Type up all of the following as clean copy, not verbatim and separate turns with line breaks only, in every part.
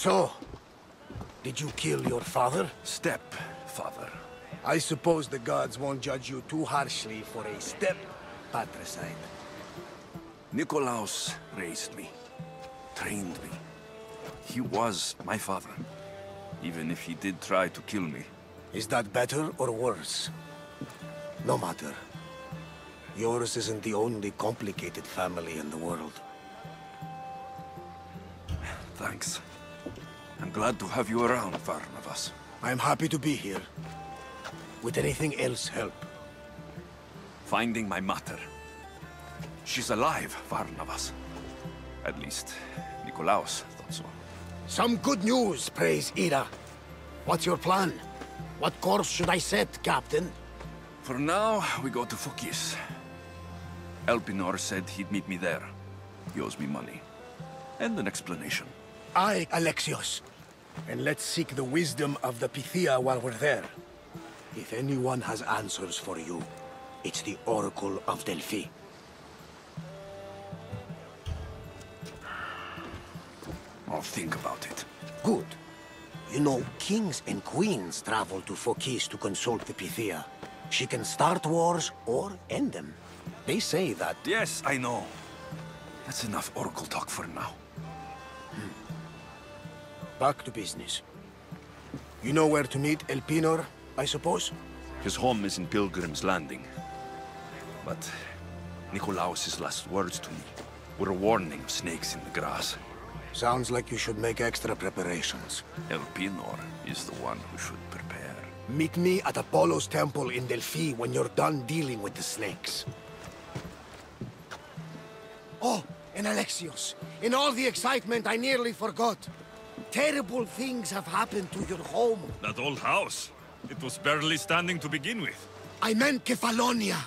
So, did you kill your father?
Stepfather.
I suppose the gods won't judge you too harshly for a step-patricide.
Nikolaos raised me, trained me. He was my father, even if he did try to kill me.
Is that better or worse? No matter. Yours isn't the only complicated family in the world.
Thanks. I'm glad to have you around, Varnavas.
I'm happy to be here. Would anything else help?
Finding my mother. She's alive, Varnavas. At least, Nikolaos thought so.
Some good news, praise Ira. What's your plan? What course should I set, Captain?
For now, we go to Fokis. Elpinor said he'd meet me there. He owes me money. And an explanation.
Aye, Alexios. And let's seek the wisdom of the Pythia while we're there. If anyone has answers for you, it's the Oracle of Delphi.
I'll think about it.
Good. You know, kings and queens travel to Fokis to consult the Pythia. She can start wars or end them. They say that...
Yes, I know. That's enough Oracle talk for now.
Back to business. You know where to meet Elpinor, I suppose?
His home is in Pilgrim's Landing. But Nikolaos' last words to me were a warning of snakes in the grass.
Sounds like you should make extra preparations.
Elpinor is the one who should prepare.
Meet me at Apollo's temple in Delphi when you're done dealing with the snakes. Oh, and Alexios, in all the excitement I nearly forgot. Terrible things have happened to your home.
That old house. It was barely standing to begin with.
I meant Kefalonia.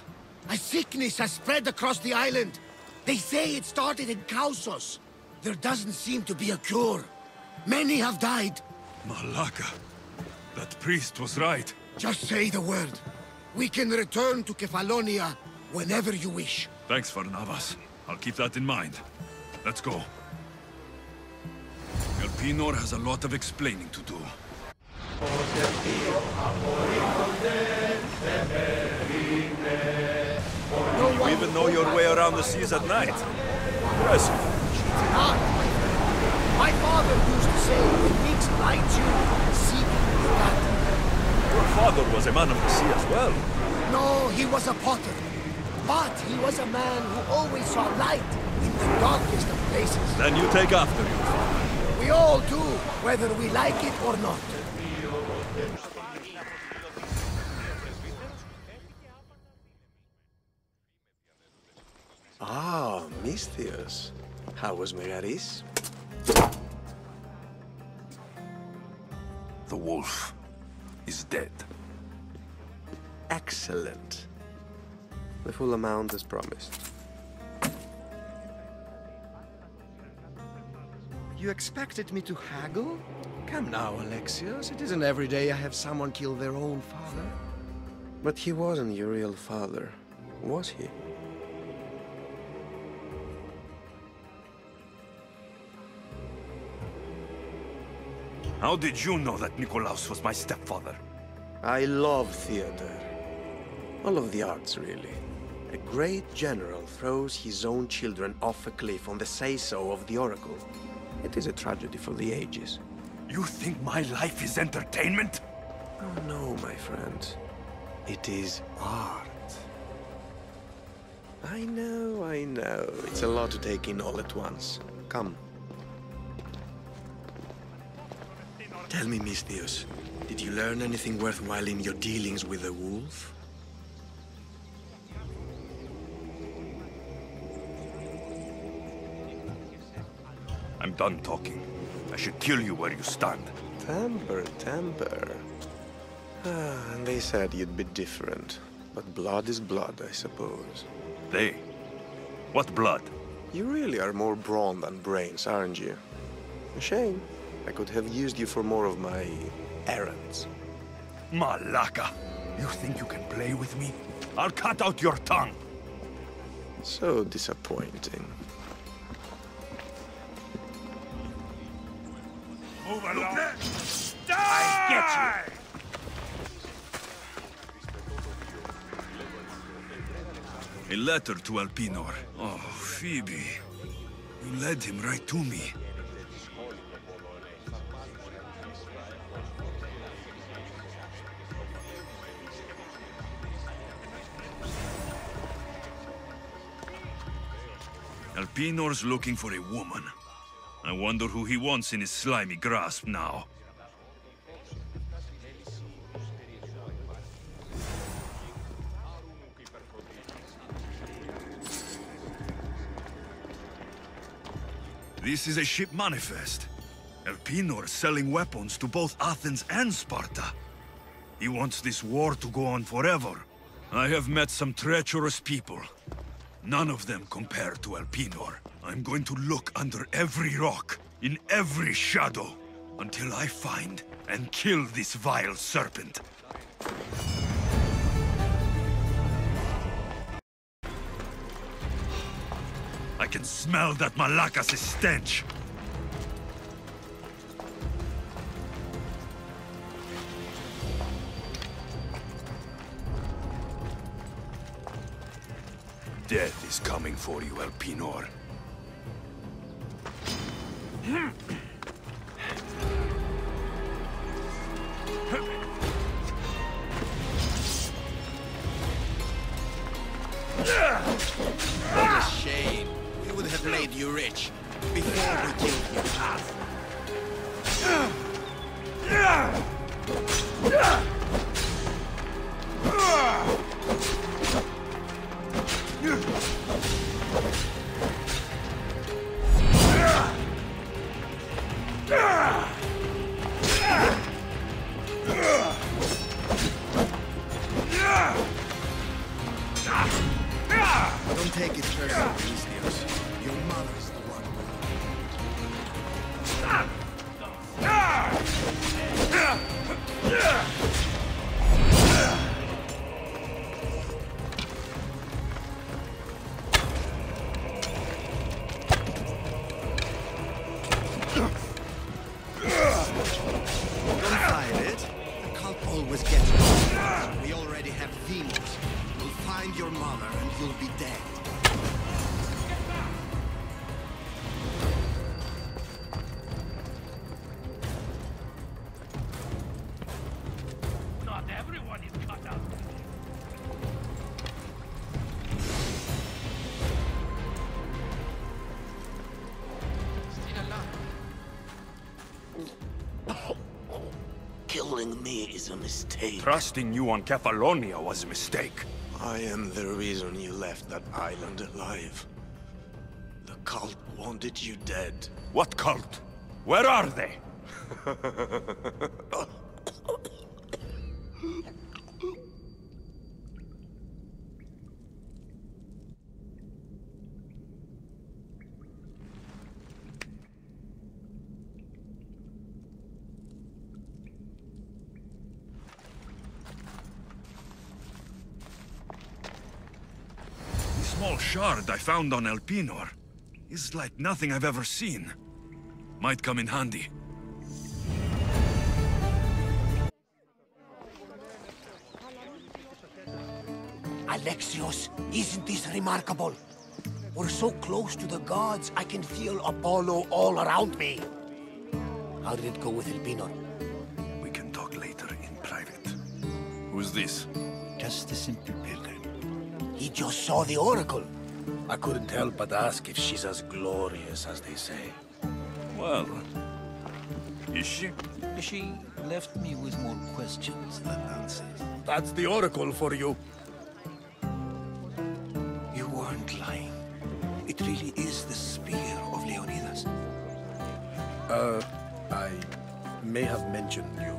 A sickness has spread across the island. They say it started in Kosmos. There doesn't seem to be a cure. Many have died.
Malaka. That priest was right.
Just say the word. We can return to Kefalonia whenever you wish.
Thanks, Varnavas. I'll keep that in mind. Let's go. Elpinor has a lot of explaining to do.
You even know your way around the seas at night. Impressive.
Ah, my father used to say, when Nix lights you, seek your path.
Your father was a man of the sea as well.
No, he was a potter. But he was a man who always saw light in the darkest of places.
Then you take after your father.
We all do, whether we like it or not.
Ah, Misthios. How was Megaris?
The wolf is dead.
Excellent. The full amount as promised. You expected me to haggle? Come now, Alexios. It isn't every day I have someone kill their own father. But he wasn't your real father, was he?
How did you know that Nikolaos was my stepfather?
I love theater. All of the arts, really. A great general throws his own children off a cliff on the say-so of the Oracle. It is a tragedy for the ages.
You think my life is entertainment?
Oh no, my friend. It is art. I know. It's a lot to take in all at once. Come. Tell me, Misthios, did you learn anything worthwhile in your dealings with the wolf?
I'm done talking. I should kill you where you stand.
Temper. Ah, and they said you'd be different. But blood is blood, I suppose.
They? What blood?
You really are more brawn than brains, aren't you? A shame. I could have used you for more of my errands.
Malaka! You think you can play with me? I'll cut out your tongue!
So disappointing.
Move along.
I get
A letter to Elpinor. Oh, Phoebe. You led him right to me. Elpinor's looking for a woman. I wonder who he wants in his slimy grasp now. This is a ship manifest. Elpinor selling weapons to both Athens and Sparta. He wants this war to go on forever. I have met some treacherous people. None of them compare to Elpinor. I'm going to look under every rock, in every shadow, until I find and kill this vile serpent. I can smell that Malakas' stench. Death is coming for you, Elpinor.
What a shame. We would have made you rich before we killed you. Don't take it personally, Istios. Your mother's the one Don't fight it. The cult always gets it. We already have Venus. We'll find your mother and you'll be dead.
Not everyone is cut out. Still alive.
Killing me is a mistake.
Trusting you on Kefalonia was a mistake.
I am the reason you left that island alive. The cult wanted you dead.
What cult? Where are they?
The small shard I found on Elpinor is like nothing I've ever seen. Might come in handy.
Alexios, isn't this remarkable? We're so close to the gods, I can feel Apollo all around me. How did it go with Elpinor?
We can talk later in private. Who's this?
Just a simple pilgrim. He just saw the oracle. I couldn't help but ask if she's as glorious as they say.
Well, is she?
She left me with more questions than answers.
That's the oracle for you.
You weren't lying. It really is the spear of Leonidas.
I may have mentioned you.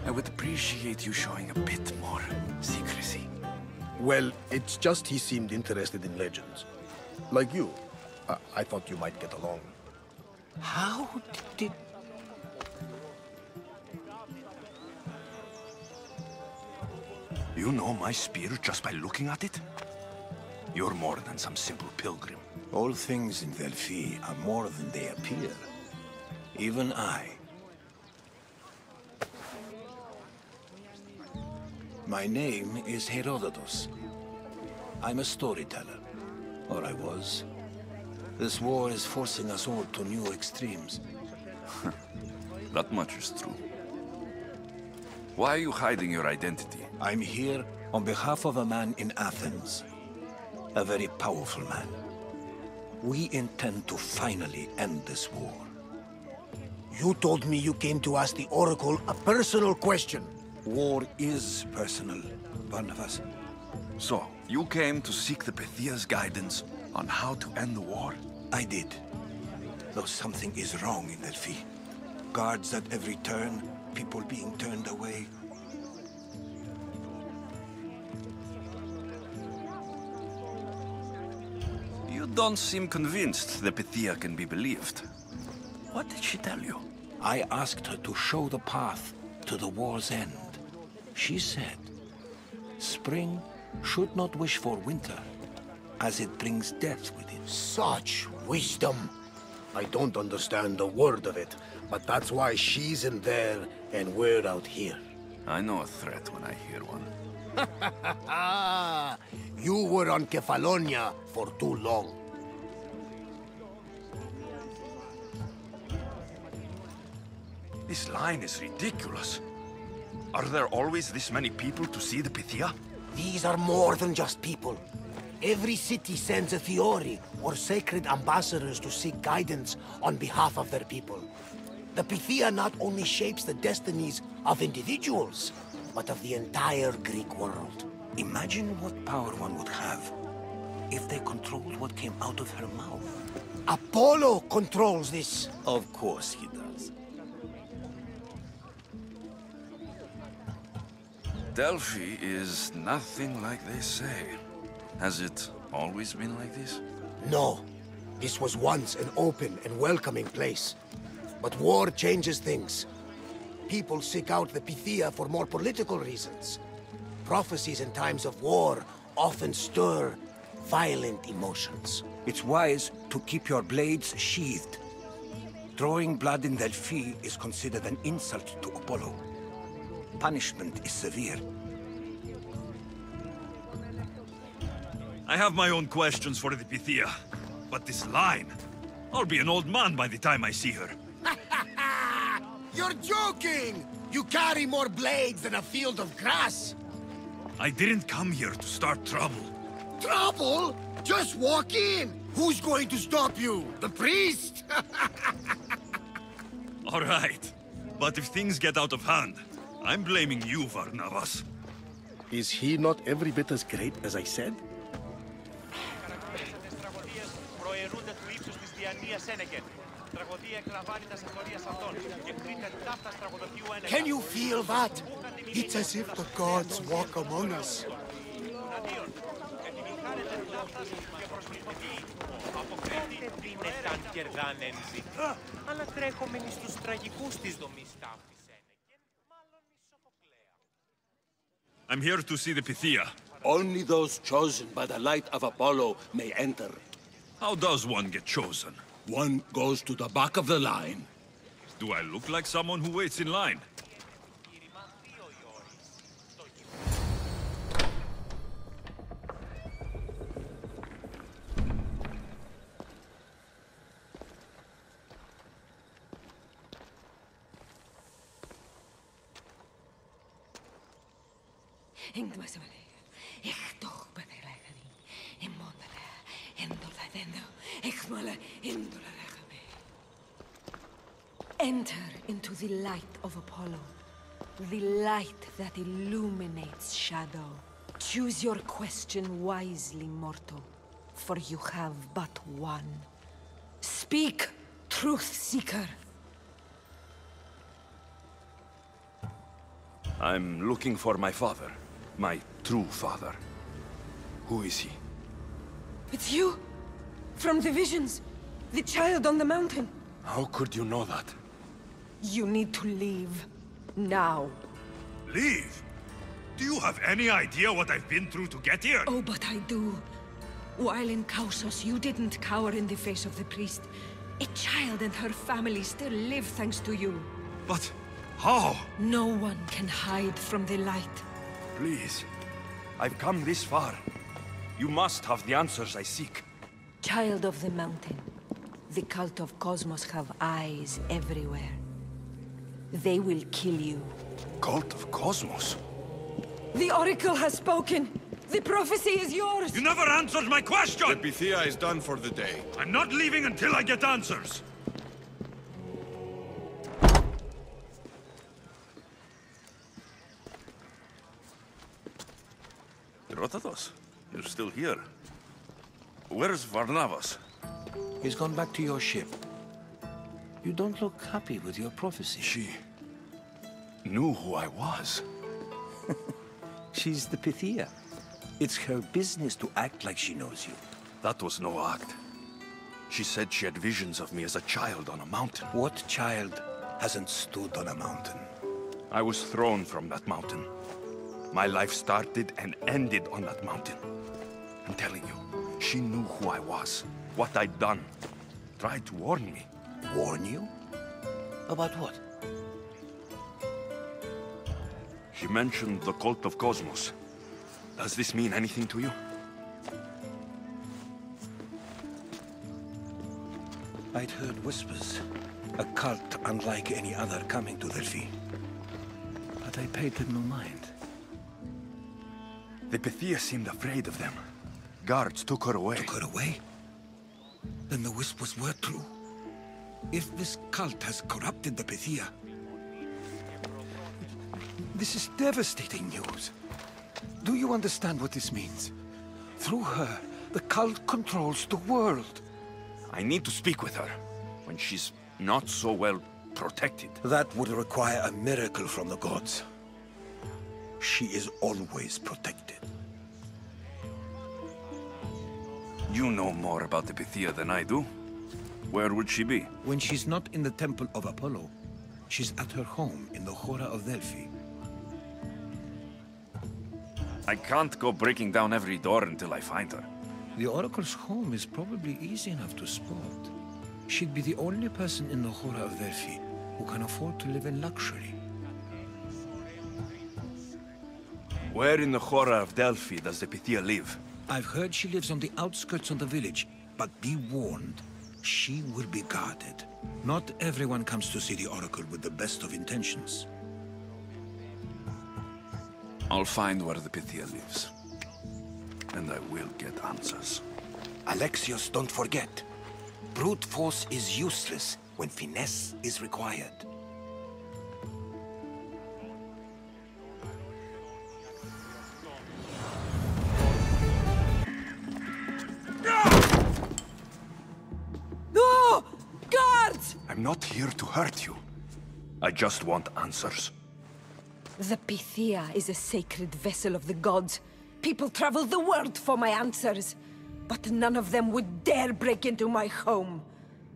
I would appreciate you showing a bit more secrecy.
Well, it's just he seemed interested in legends. Like you. I thought you might get along.
How did...
You know my spear just by looking at it? You're more than some simple pilgrim.
All things in Delphi are more than they appear. Even I. My name is Herodotus. I'm a storyteller. Or I was. This war is forcing us all to new extremes.
That much is true. Why are you hiding your identity?
I'm here on behalf of a man in Athens. A very powerful man. We intend to finally end this war.
You told me you came to ask the Oracle a personal question.
War is personal, Barnabas.
So, you came to seek the Pythia's guidance on how to end the war?
I did. Though something is wrong in Delphi. Guards at every turn, people being turned away.
You don't seem convinced the Pythia can be believed. What did she tell you?
I asked her to show the path to the war's end. She said, spring should not wish for winter, as it brings death with it.
Such wisdom. I don't understand a word of it, but that's why she's in there and we're out here.
I know a threat when I hear one.
You were on Kefalonia for too long.
This line is ridiculous. Are there always this many people to see the Pythia?
These are more than just people. Every city sends a Fiori or sacred ambassadors to seek guidance on behalf of their people. The Pythia not only shapes the destinies of individuals, but of the entire Greek world.
Imagine what power one would have if they controlled what came out of her mouth.
Apollo controls this.
Of course he does.
Delphi is nothing like they say. Has it always been like this?
No. This was once an open and welcoming place. But war changes things. People seek out the Pythia for more political reasons. Prophecies in times of war often stir violent emotions.
It's wise to keep your blades sheathed. Drawing blood in Delphi is considered an insult to Apollo. Punishment is severe.
I have my own questions for the Pythia, but this line... I'll be an old man by the time I see her.
You're joking! You carry more blades than a field of grass!
I didn't come here to start trouble.
Trouble? Just walk in! Who's going to stop you? The priest?
All right, but if things get out of hand, I'm blaming you, Barnabas.
Is he not every bit as great as I said? Can you feel that? It's as if the gods walk among us.
I'm here to see the Pythia.
Only those chosen by the light of Apollo may enter.
How does one get chosen?
One goes to the back of the line.
Do I look like someone who waits in line?
Enter into the light of Apollo, the light that illuminates shadow. Choose your question wisely, mortal, for you have but one. Speak, truth seeker.
I'm looking for my father. My true father. Who is he?
It's you! From the visions! The child on the mountain!
How could you know that?
You need to leave. Now.
Leave? Do you have any idea what I've been through to get here?
Oh, but I do. While in Kosmos, you didn't cower in the face of the priest. A child and her family still live thanks to you.
But how?
No one can hide from the light.
Please. I've come this far. You must have the answers I seek.
Child of the mountain, the cult of Kosmos have eyes everywhere. They will kill you.
Cult of Kosmos?
The Oracle has spoken! The prophecy is yours!
You never answered my question!
The Pythia is done for the day.
I'm not leaving until I get answers!
Herodotus, you're still here. Where's Varnavas?
He's gone back to your ship. You don't look happy with your prophecy.
She knew who I was.
She's the Pythia. It's her business to act like she knows you.
That was no act. She said she had visions of me as a child on a mountain.
What child hasn't stood on a mountain?
I was thrown from that mountain. My life started and ended on that mountain. I'm telling you, she knew who I was, what I'd done. Tried to warn me.
Warn you? About what?
She mentioned the cult of Kosmos. Does this mean anything to you?
I'd heard whispers. A cult unlike any other coming to Delphi. But I paid them no mind.
The Pythia seemed afraid of them. Guards took her away.
Took her away? Then the whispers were true. If this cult has corrupted the Pythia, this is devastating news. Do you understand what this means? Through her, the cult controls the world.
I need to speak with her, when she's not so well protected.
That would require a miracle from the gods. She is always protected.
You know more about the Pythia than I do. Where would she be?
When she's not in the Temple of Apollo, she's at her home in the Hora of Delphi.
I can't go breaking down every door until I find her.
The Oracle's home is probably easy enough to spot. She'd be the only person in the Hora of Delphi who can afford to live in luxury.
Where in the Hora of Delphi does the Pythia live?
I've heard she lives on the outskirts of the village, but be warned, she will be guarded. Not everyone comes to see the Oracle with the best of intentions.
I'll find where the Pythia lives. And I will get answers.
Alexios, don't forget. Brute force is useless when finesse is required.
No! Guards!
I'm not here to hurt you. I just want answers.
The Pythia is a sacred vessel of the gods. People travel the world for my answers. But none of them would dare break into my home.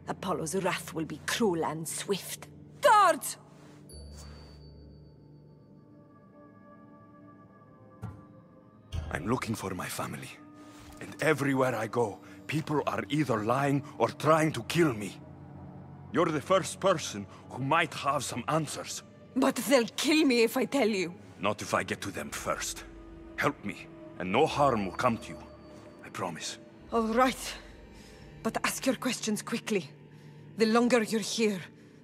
Apollo's wrath will be cruel and swift. Guards!
I'm looking for my family. And everywhere I go, people are either lying or trying to kill me. You're the first person who might have some answers.
But they'll kill me if I tell you.
Not if I get to them first. Help me, and no harm will come to you. I promise.
All right. But ask your questions quickly. The longer you're here,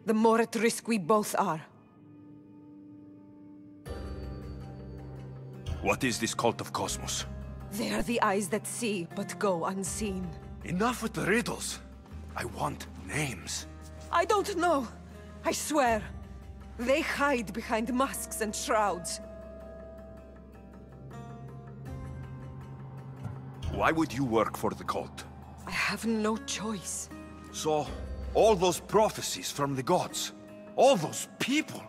the more at risk we both are.
What is this cult of Kosmos?
They are the eyes that see, but go unseen.
Enough with the riddles. I want names.
I don't know. I swear. They hide behind masks and shrouds.
Why would you work for the cult?
I have no choice.
So, all those prophecies from the gods, all those people,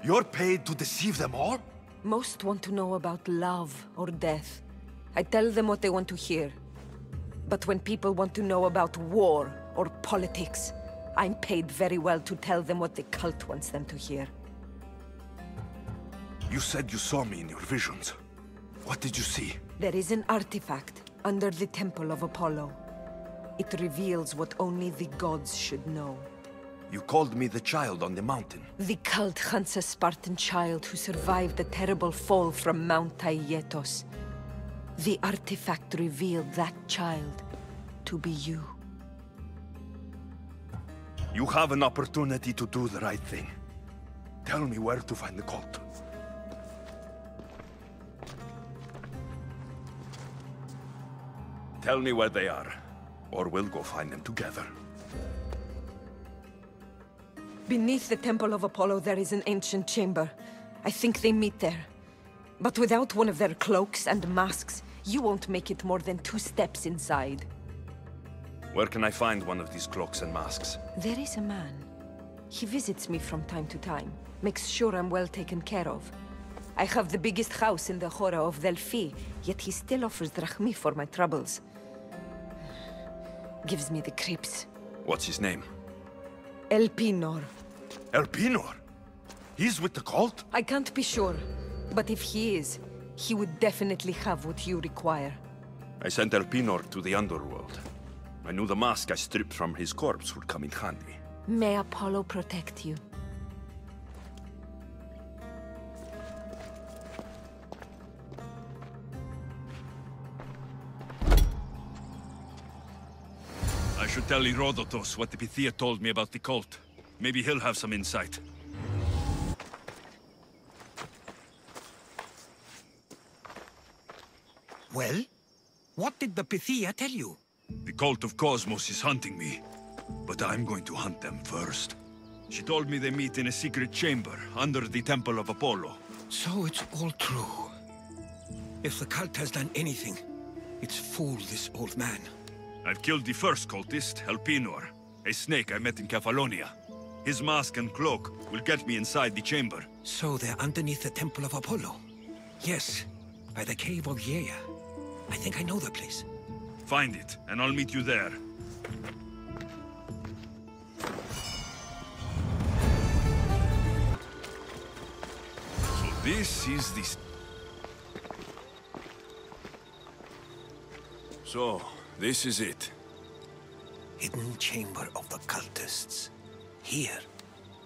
you're paid to deceive them all?
Most want to know about love or death. I tell them what they want to hear. But when people want to know about war or politics, I'm paid very well to tell them what the cult wants them to hear.
You said you saw me in your visions. What did you see?
There is an artifact, Under the Temple of Apollo. It reveals what only the gods should know.
You called me the child on the mountain.
The cult hunts a Spartan child who survived the terrible fall from Mount Taygetos. The artifact revealed that child to be you.
You have an opportunity to do the right thing. Tell me where to find the cult. Tell me where they are, or we'll go find them together.
Beneath the Temple of Apollo there is an ancient chamber. I think they meet there. But without one of their cloaks and masks, you won't make it more than 2 steps inside.
Where can I find one of these cloaks and masks?
There is a man. He visits me from time to time. Makes sure I'm well taken care of. I have the biggest house in the Hora of Delphi, yet he still offers drachmi for my troubles. Gives me the creeps.
What's his name?
Elpinor.
Elpinor? He's with the cult?
I can't be sure, but if he is, he would definitely have what you require.
I sent Elpinor to the underworld. I knew the mask I stripped from his corpse would come in handy.
May Apollo protect you.
I should tell Herodotus what the Pythia told me about the cult. Maybe he'll have some insight.
Well? What did the Pythia tell you?
The cult of Kosmos is hunting me, but I'm going to hunt them first. She told me they meet in a secret chamber under the Temple of Apollo.
So it's all true. If the cult has done anything, it's fooled this old man.
I've killed the first cultist, Elpinor, a snake I met in Kefalonia. His mask and cloak will get me inside the chamber.
So they're underneath the Temple of Apollo? Yes, by the cave of Yea. I think I know the place.
Find it, and I'll meet you there. So this is the...
So, this is it.
Hidden chamber of the cultists. Here,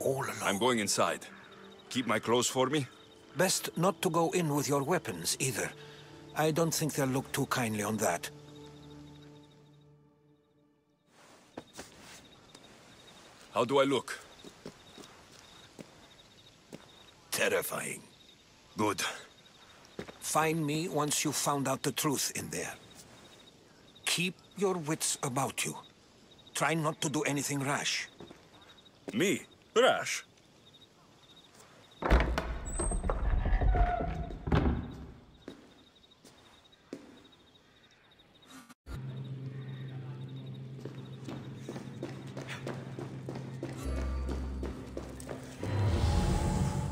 all alone.
I'm going inside. Keep my clothes for me?
Best not to go in with your weapons, either. I don't think they'll look too kindly on that.
How do I look?
Terrifying.
Good.
Find me once you've found out the truth in there. Keep your wits about you. Try not to do anything rash.
Me? Rash?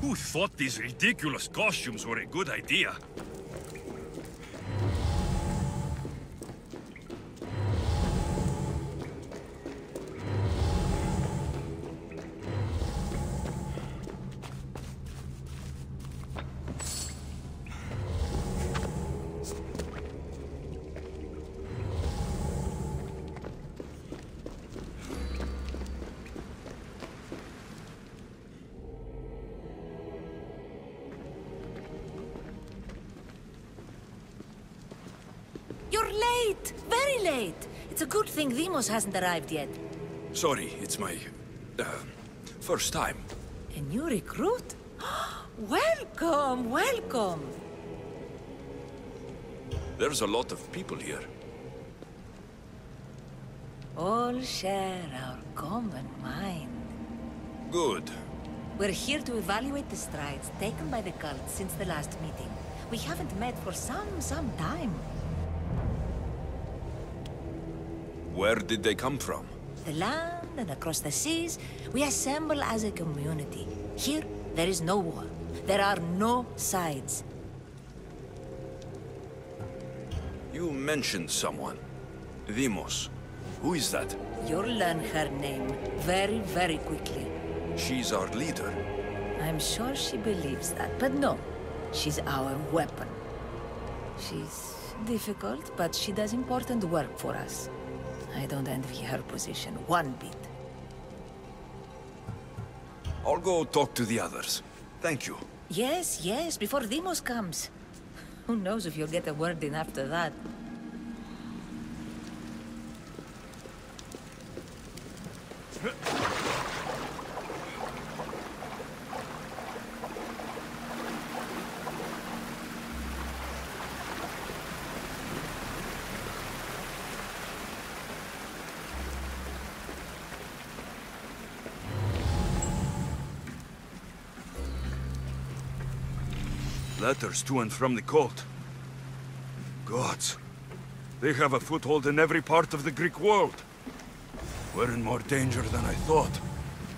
Who thought these ridiculous costumes were a good idea?
You're late! Very late! It's a good thing Demos hasn't arrived yet.
Sorry, it's my... first time.
A new recruit? Welcome, welcome!
There's a lot of people here.
All share our common mind.
Good.
We're here to evaluate the strides taken by the cult since the last meeting. We haven't met for some time.
Where did they come from?
The land and across the seas, we assemble as a community. Here, there is no war. There are no sides.
You mentioned someone. Demos. Who is that?
You'll learn her name very, very quickly.
She's our leader.
I'm sure she believes that, but no. She's our weapon. She's difficult, but she does important work for us. I don't envy her position one bit.
I'll go talk to the others. Thank you.
Yes, yes, before Demos comes. Who knows if you'll get a word in after that.
Letters to and from the cult. Gods. They have a foothold in every part of the Greek world. We're in more danger than I thought.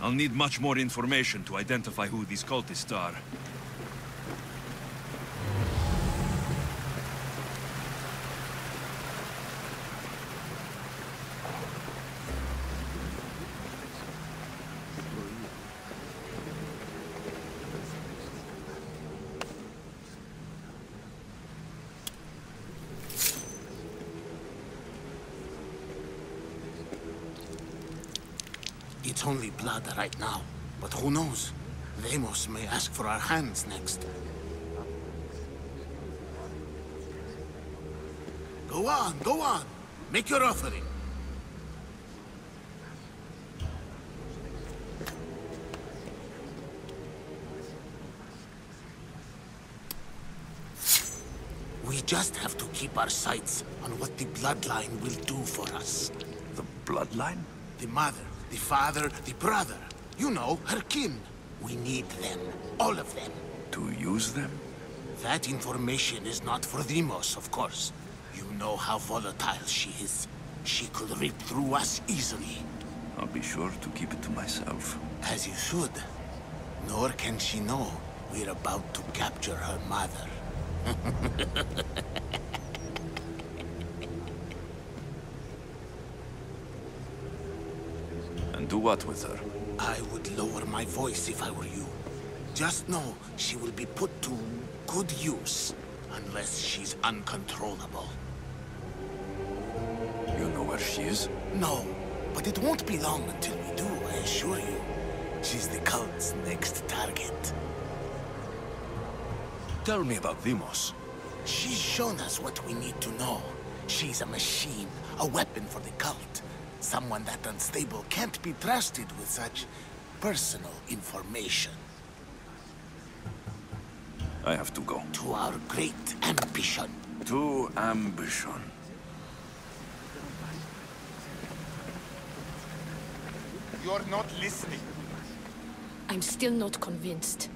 I'll need much more information to identify who these cultists are.
It's only blood right now, but who knows? Demos may ask for our hands next. Go on. Make your offering. We just have to keep our sights on what the bloodline will do for us.
The bloodline?
The mother, the father, the brother. You know, her kin. We need them. All of them.
To use them?
That information is not for Demos, of course. You know how volatile she is. She could rip through us easily.
I'll be sure to keep it to myself.
As you should. Nor can she know we're about to capture her mother.
And do what with her?
I would lower my voice if I were you. Just know she will be put to good use, unless she's uncontrollable.
You know where she is?
No, but it won't be long until we do, I assure you. She's the cult's next target.
Tell me about Demos.
She's shown us what we need to know. She's a machine, a weapon for the cult. Someone that unstable can't be trusted with such personal information.
I have to go.
To our great ambition.
To ambition.
You're not listening.
I'm still not convinced.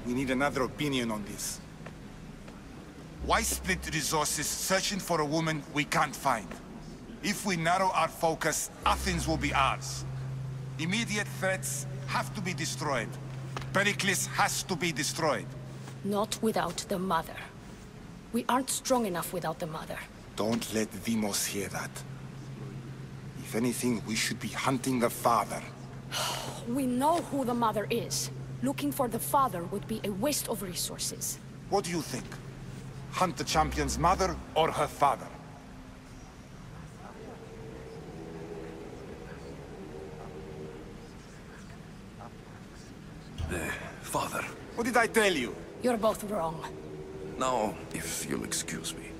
We need another opinion on this. Why split resources searching for a woman we can't find? If we narrow our focus, Athens will be ours. Immediate threats have to be destroyed. Pericles has to be destroyed.
Not without the mother. We aren't strong enough without the mother.
Don't let Demos hear that. If anything, we should be hunting the father.
We know who the mother is. Looking for the father would be a waste of resources.
What do you think? Hunt the champion's mother or her father?
The father.
What did I tell you?
You're both wrong.
Now, if you'll excuse me.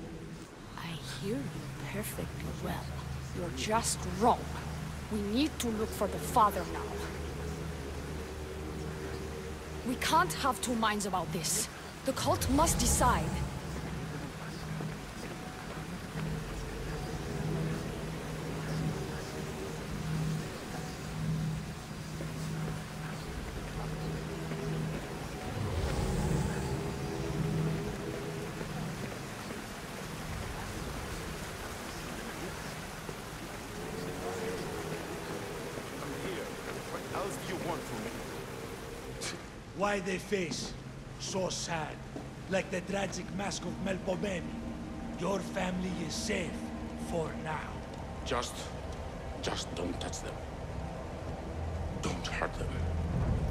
I hear you perfectly well. You're just wrong. We need to look for the father now. We can't have two minds about this. The cult must decide.
Why they face so sad, like the tragic mask of Melpomene. Your family is safe for now.
Just don't touch them. Don't hurt them.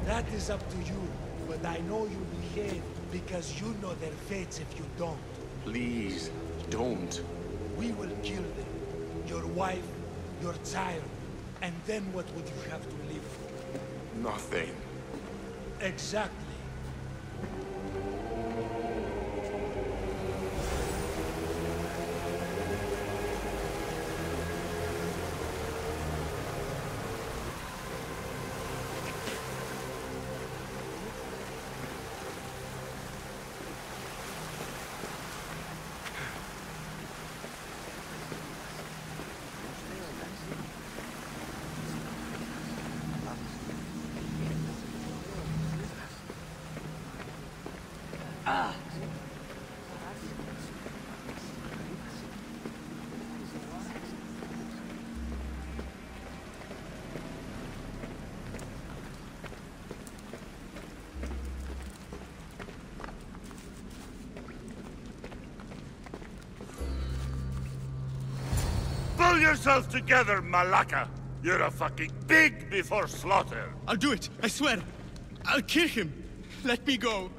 That is up to you. But I know you behave because you know their fates if you don't.
Please, don't.
We will kill them. Your wife, your child. And then what would you have to live for?
Nothing.
Exactly.
Pull yourself together, Malaka! You're a fucking pig before slaughter!
I'll do it, I swear! I'll kill him! Let me go!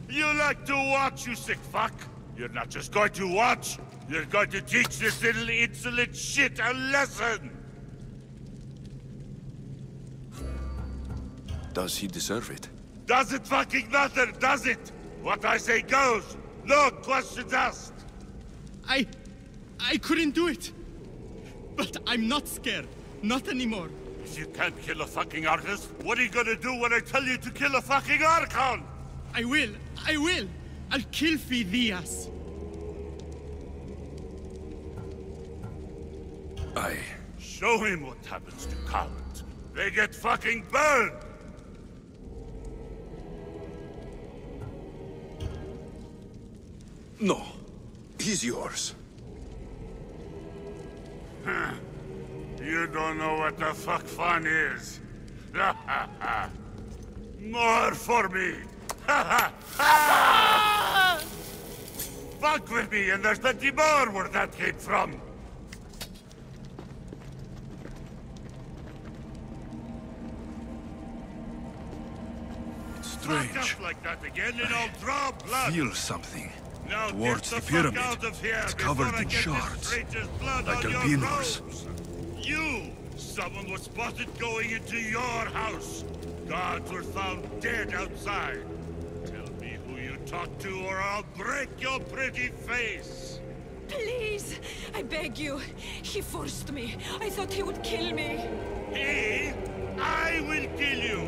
You like to watch, you sick fuck! You're not just going to watch, you're going to teach this little insolent shit a lesson!
Does he deserve it?
Does it fucking matter, does it? What I say goes! No questions asked!
I couldn't do it! But I'm not scared. Not anymore.
If you can't kill a fucking artist, what are you gonna do when I tell you to kill a fucking Archon?
I will! I will! I'll kill Phidias!
Show him what happens to cowards. They get fucking burned!
No. He's yours.
You don't know what the fuck fun is. More for me! Fuck with me and there's plenty more where that came from!
It's strange.
Fuck up like that again and I'll draw blood!
Feel something.
Now
Towards
get
the
fuck
pyramid.
out of here
It's
before
covered
I
in
get this
shards.
traitor's blood
Like
on your
albinos.
robes. You! Someone was spotted going into your house. Guards were found dead outside. Tell me who you talked to or I'll break your pretty face.
Please, I beg you. He forced me. I thought he would kill me.
He? I will kill you.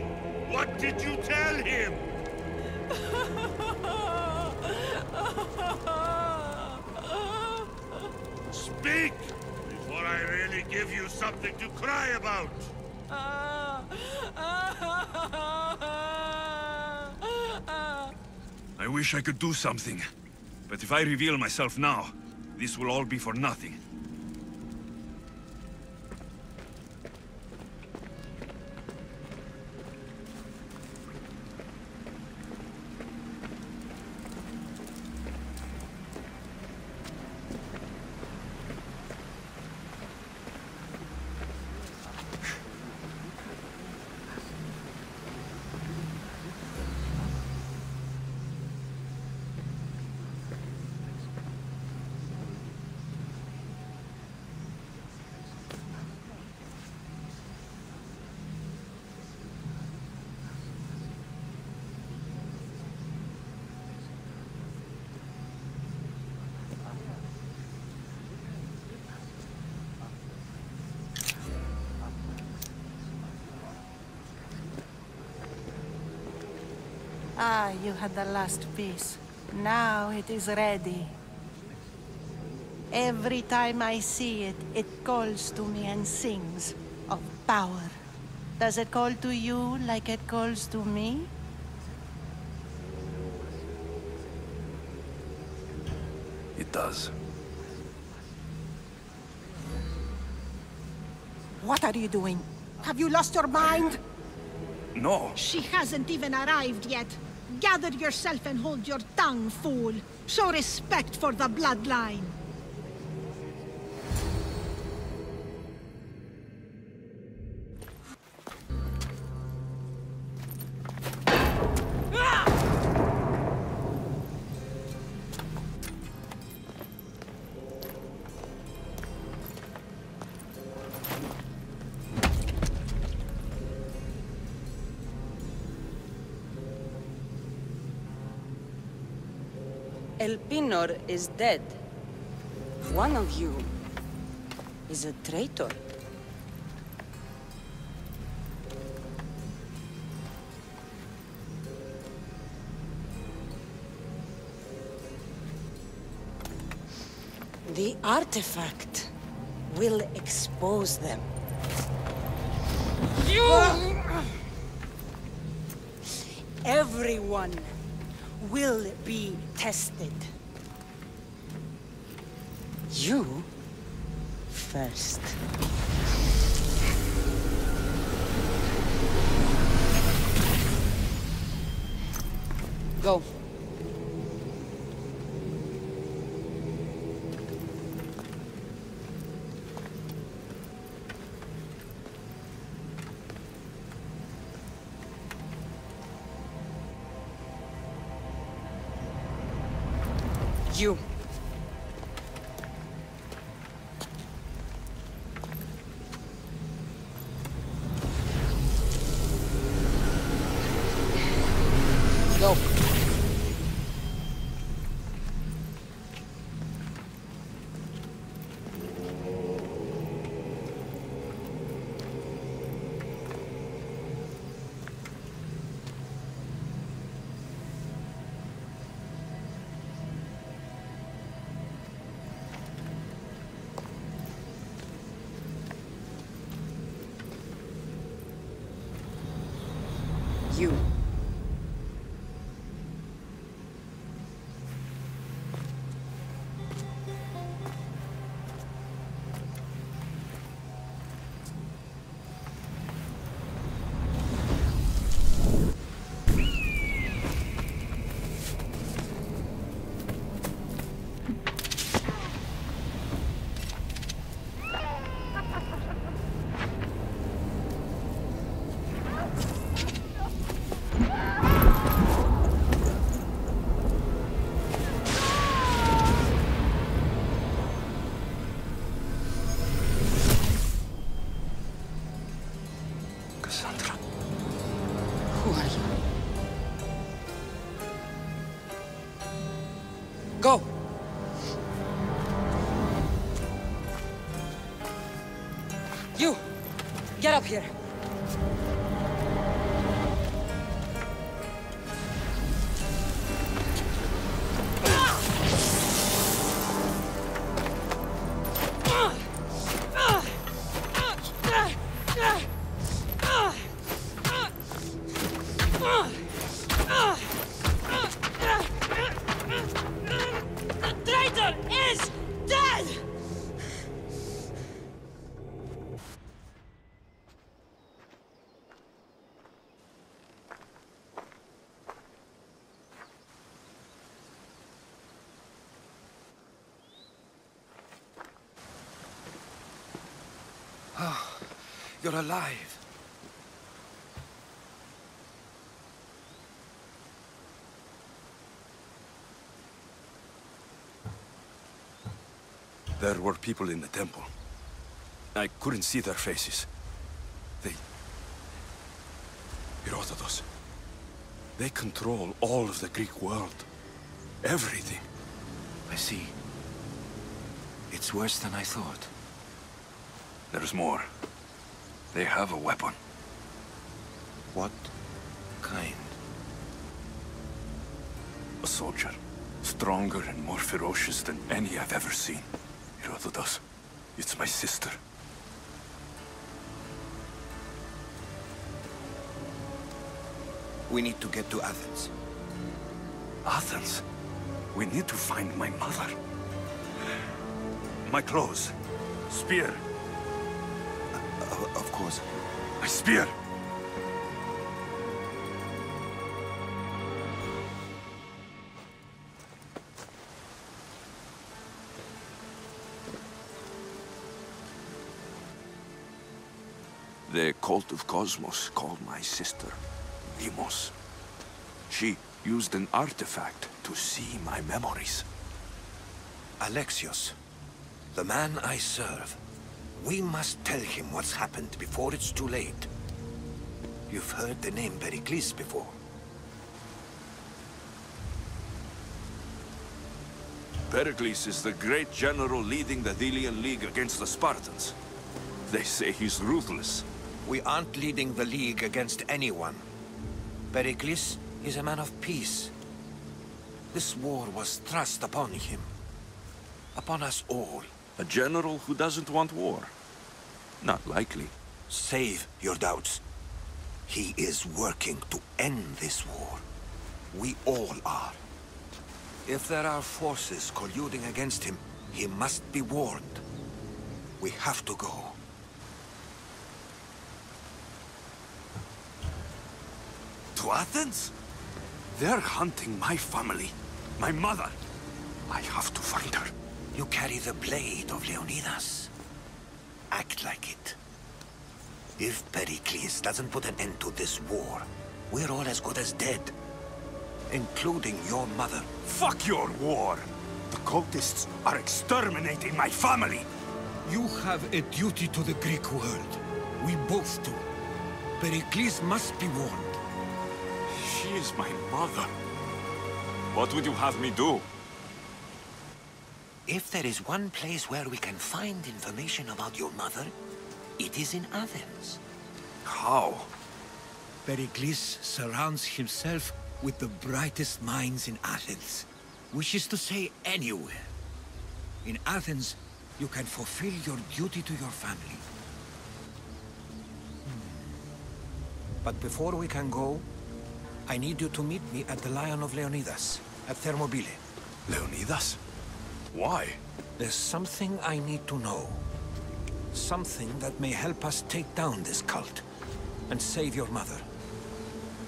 What did you tell him? Speak! Before I really give you something to cry about!
I wish I could do something. But if I reveal myself now, this will all be for nothing.
Ah, you had the last piece. Now it is ready. Every time I see it, it calls to me and sings of power. Does it call to you like it calls to me?
It does.
What are you doing? Have you lost your mind?
No.
She hasn't even arrived yet. Gather yourself and hold your tongue, fool. Show respect for the bloodline.
Elpinor is dead. One of you is a traitor. The artifact will expose them. Everyone will be tested. You first. Go. You. Go. You. Go! You! Get up here!
You're alive.
There were people in the temple. I couldn't see their faces. Herodotus. They control all of the Greek world. Everything.
I see. It's worse than I thought.
There's more. They have a weapon.
What kind?
A soldier. Stronger and more ferocious than any I've ever seen. Herodotus. It's my sister.
We need to get to Athens.
Athens? We need to find my mother. My clothes. Spear.
Of course.
My spear! The cult of Kosmos called my sister Demos. She used an artifact to see my memories.
Alexios, the man I serve. We must tell him what's happened before it's too late. You've heard the name Pericles before.
Pericles is the great general leading the Delian League against the Spartans. They say he's ruthless.
We aren't leading the League against anyone. Pericles is a man of peace. This war was thrust upon him. Upon us all.
A general who doesn't want war? Not likely.
Save your doubts. He is working to end this war. We all are. If there are forces colluding against him, he must be warned. We have to go.
To Athens? They're hunting my family. My mother. I have to find her.
You carry the blade of Leonidas. Act like it. If Pericles doesn't put an end to this war, we're all as good as dead. Including your mother.
Fuck your war! The cultists are exterminating my family!
You have a duty to the Greek world. We both do. Pericles must be warned.
She is my mother. What would you have me do?
If there is one place where we can find information about your mother, it is in Athens.
How?
Pericles surrounds himself with the brightest minds in Athens. Which is to say, anywhere. In Athens, you can fulfill your duty to your family. But before we can go, I need you to meet me at the Lion of Leonidas, at Thermopylae.
Leonidas? Why?
There's something I need to know. Something that may help us take down this cult and save your mother.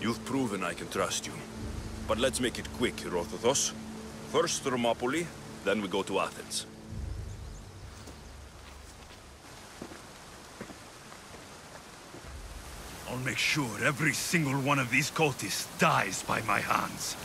You've proven I can trust you. But let's make it quick, Herodotus. First Thermopylae, then we go to Athens.
I'll make sure every single one of these cultists dies by my hands.